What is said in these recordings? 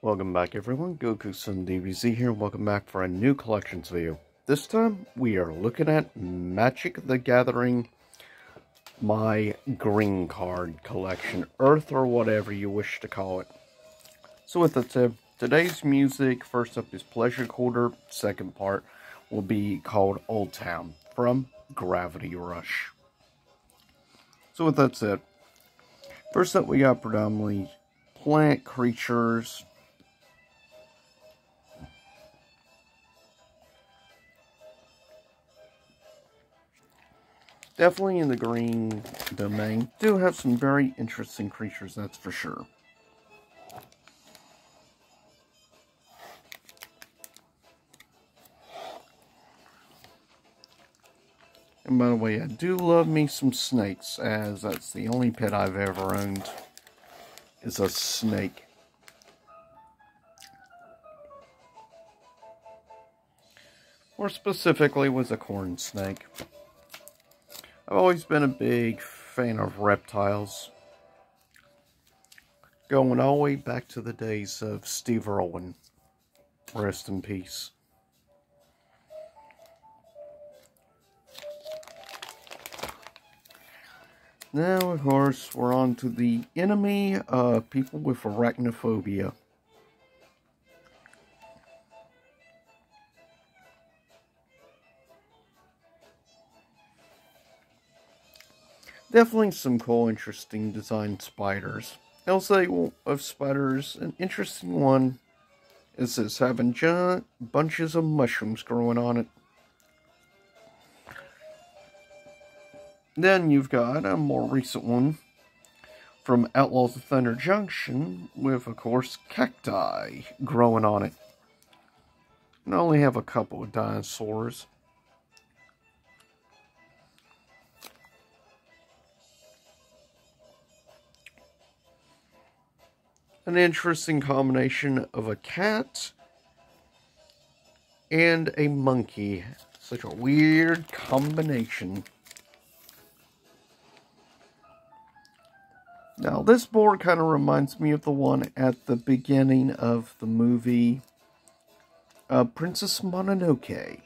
Welcome back everyone, Goku-san DBZ here, and welcome back for a new collections video. This time, we are looking at Magic the Gathering, my green card collection, Earth or whatever you wish to call it. So with that said, today's music, first up is Pleasure Quarter, second part will be called Old Town, from Gravity Rush. So with that said, first up we got predominantly plant creatures. Definitely in the green domain. Do have some very interesting creatures, that's for sure. And by the way, I do love me some snakes, as that's the only pet I've ever owned, is a snake. More specifically, was a corn snake. I've always been a big fan of reptiles, going all the way back to the days of Steve Irwin. Rest in peace. Now, of course, we're on to the enemy of people with arachnophobia. Definitely some cool, interesting design spiders. I'll say, of spiders, an interesting one is this, having giant bunches of mushrooms growing on it. Then you've got a more recent one from Outlaws of Thunder Junction with, of course, cacti growing on it. And I only have a couple of dinosaurs. An interesting combination of a cat and a monkey. Such a weird combination. Now, this board kind of reminds me of the one at the beginning of the movie Princess Mononoke.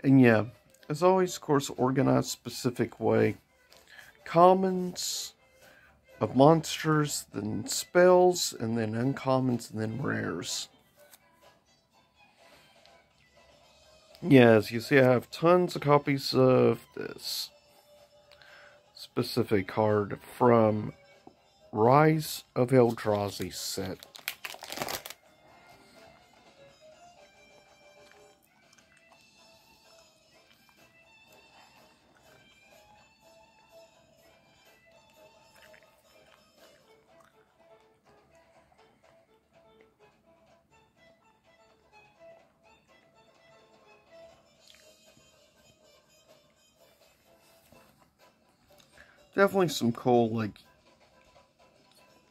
And yeah, as always, of course, organized specific way. Commons of monsters, then spells, and then uncommons, and then rares. Yeah, as you see, I have tons of copies of this specific card from Rise of Eldrazi set. Definitely some cool, like,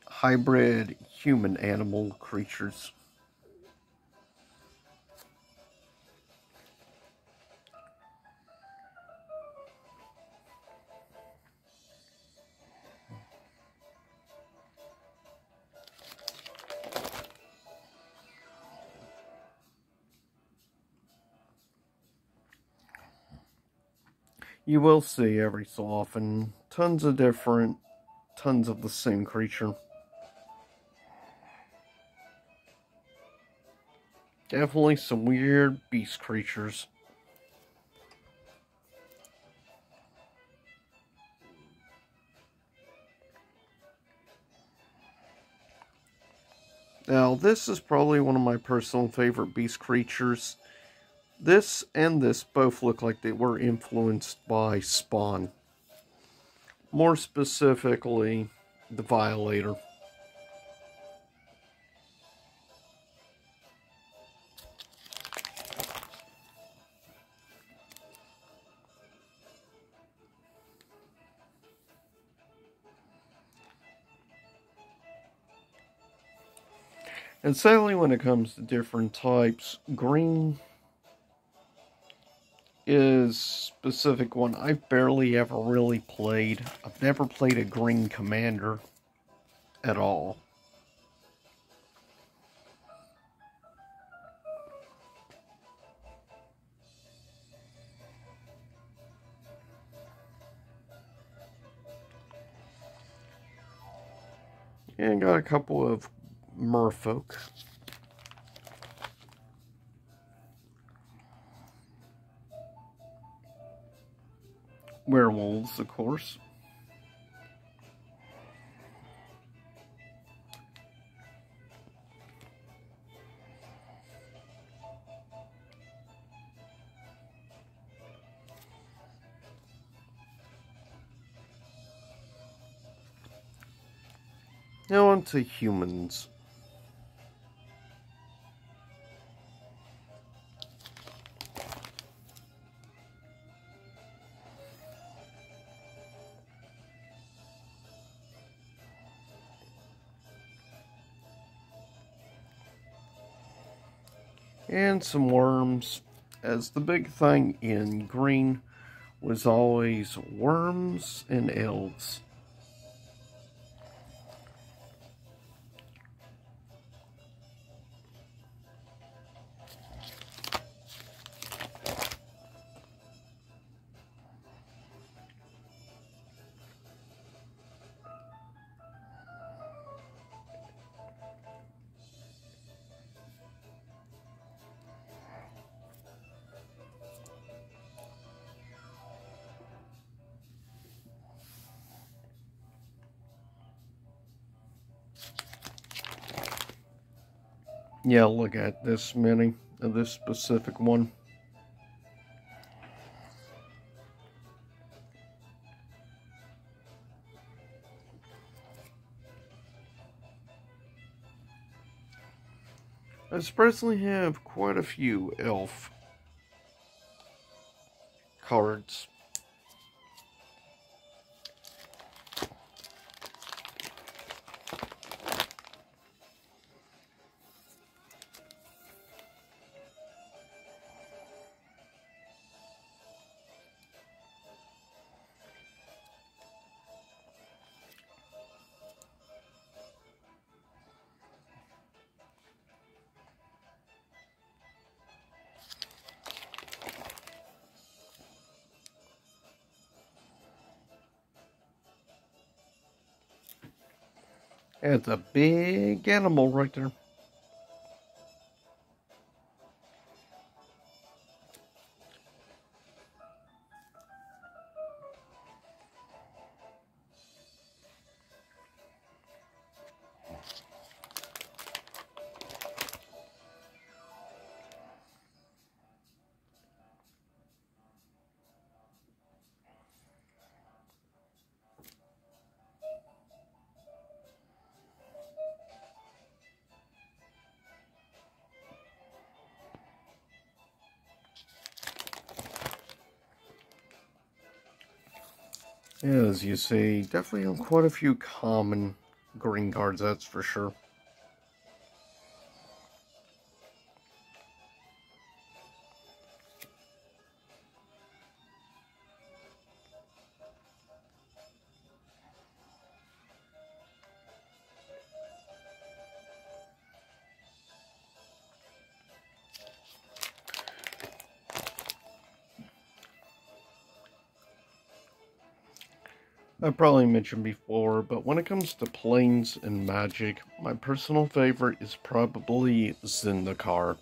hybrid human-animal creatures. You will see every so often tons of different, tons of the same creature. Definitely some weird beast creatures. Now, this is probably one of my personal favorite beast creatures. This and this both look like they were influenced by Spawn. More specifically, the Violator. And sadly, when it comes to different types, green is specific one I've barely ever really played. I've never played a green commander at all. And got a couple of merfolk. Werewolves, of course. Now on to humans. And some worms, as the big thing in green was always worms and elves. Yeah, look at this many of this specific one. I surprisingly have quite a few elf cards. It's a big animal right there. As you see, definitely have quite a few common green cards, that's for sure. I probably mentioned before, but when it comes to planes and magic, my personal favorite is probably Zendikar.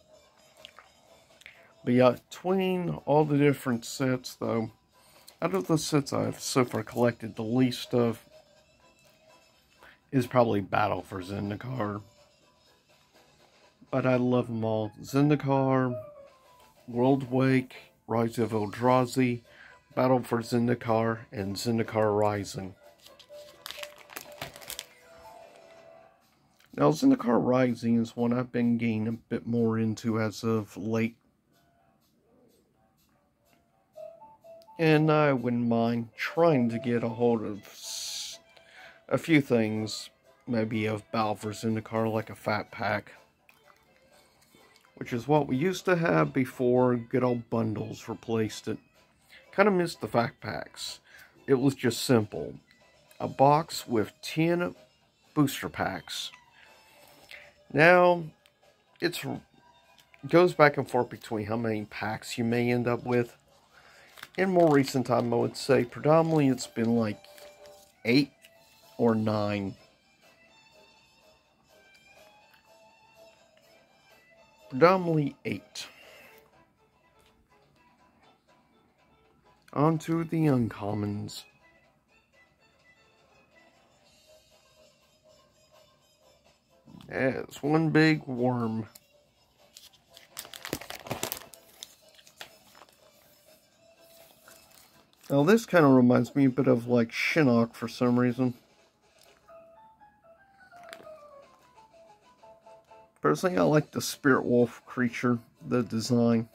But yeah, between all the different sets, though, out of the sets I've so far collected, the least of is probably Battle for Zendikar. But I love them all. Zendikar, Worldwake, Rise of Eldrazi, Battle for Zendikar, and Zendikar Rising. Now, Zendikar Rising is one I've been getting a bit more into as of late. And I wouldn't mind trying to get a hold of a few things, maybe of Battle for Zendikar, like a fat pack. which is what we used to have before good old bundles replaced it. Kind of missed the fact packs. It was just simple. A box with 10 booster packs. Now, it goes back and forth between how many packs you may end up with. In more recent time, I would say predominantly it's been like 8 or 9. Predominantly 8. On to the uncommons. Yeah, it's one big worm. Now this kind of reminds me a bit of like Shinnok for some reason. Personally, I like the Spirit Wolf creature, the design.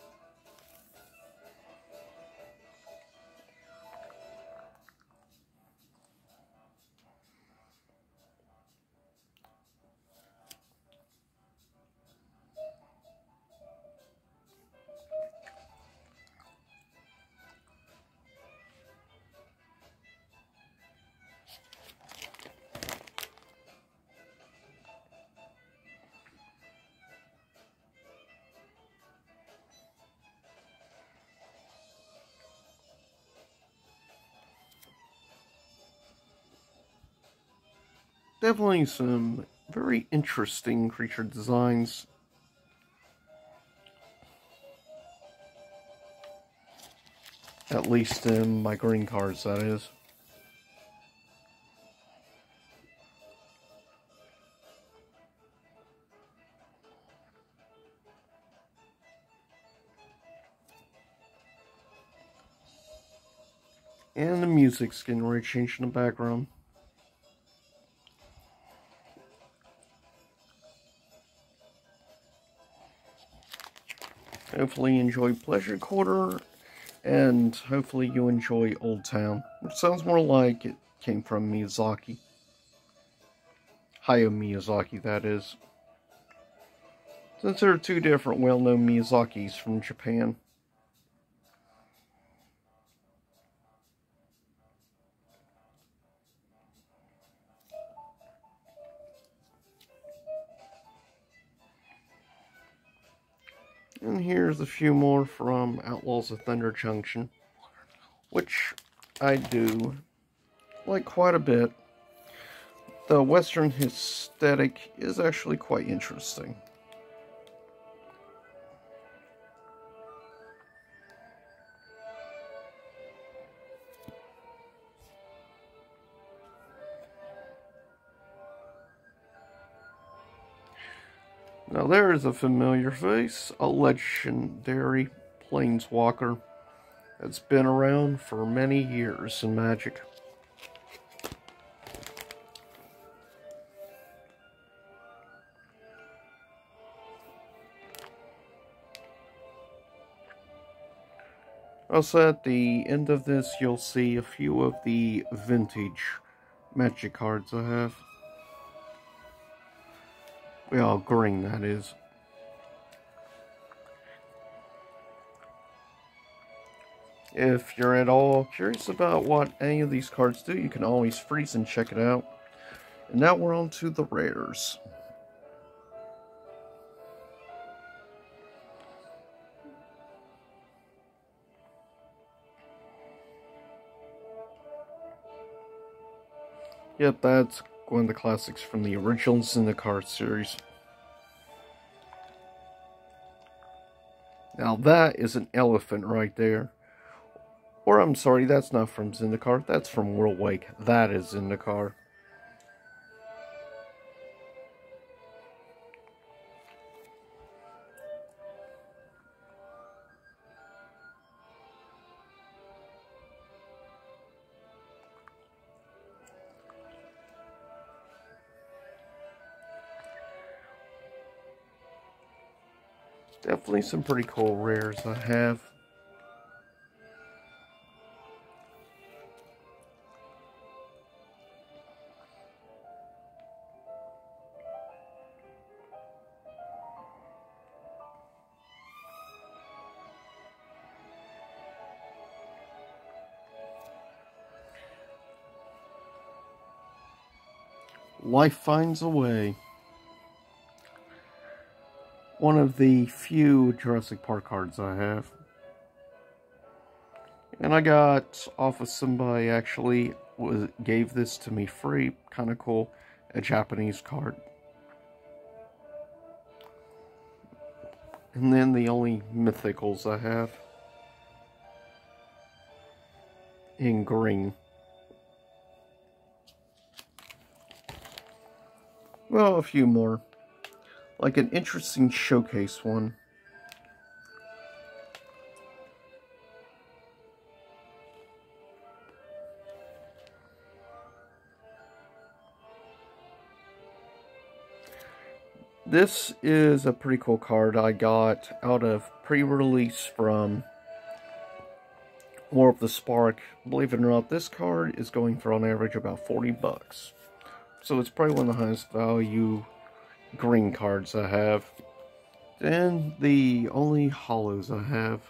Definitely some very interesting creature designs. At least in my green cards, that is. And the music's getting ready to change in the background. Hopefully you enjoy Pleasure Quarter, and hopefully you enjoy Old Town, which sounds more like it came from Miyazaki. Hayao Miyazaki, that is. Since there are two different well-known Miyazakis from Japan. And here's a few more from Outlaws of Thunder Junction, which I do like quite a bit. The Western aesthetic is actually quite interesting. Now there is a familiar face, a legendary planeswalker that's been around for many years in Magic. Also at the end of this you'll see a few of the vintage Magic cards I have. Well, green, that is. If you're at all curious about what any of these cards do, you can always freeze and check it out. And now we're on to the rares. Yep, that's one of the classics from the original Zendikar series. Now that is an elephant right there. Or I'm sorry, that's not from Zendikar, that's from Worldwake. That is Zendikar. Definitely some pretty cool rares I have. Life finds a way. One of the few Jurassic Park cards I have. And I got off of somebody actually gave this to me free. Kind of cool. A Japanese card. And then the only mythicals I have in green. Well, a few more. Like an interesting showcase one. This is a pretty cool card I got out of pre-release from War of the Spark. Believe it or not, this card is going for on average about 40 bucks. So it's probably one of the highest value green cards I have. And the only hollows I have.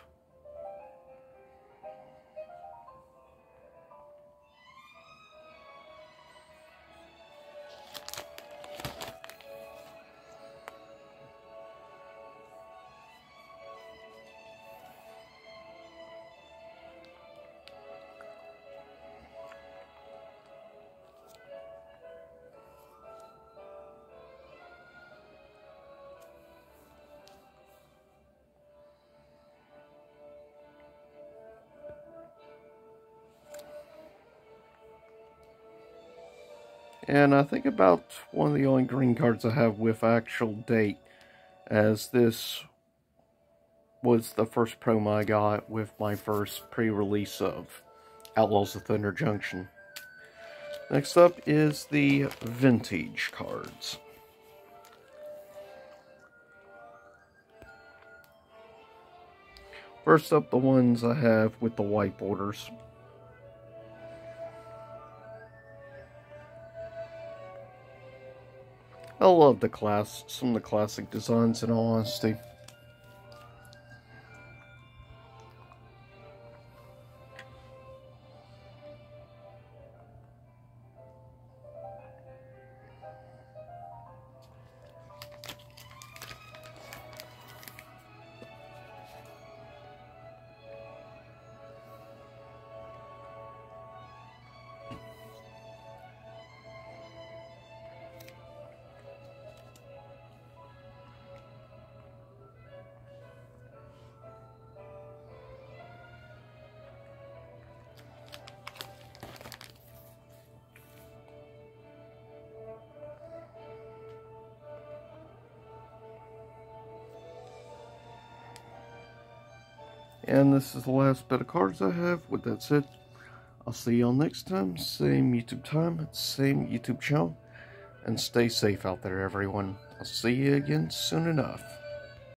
And I think about one of the only green cards I have with actual date, as this was the first promo I got with my first pre-release of Outlaws of Thunder Junction. Next up is the vintage cards. First up, the ones I have with the white borders. I love some of the classic designs, in all honesty. And this is the last bit of cards I have. With that said, I'll see y'all next time. Same YouTube time, same YouTube channel. And stay safe out there, everyone. I'll see you again soon enough.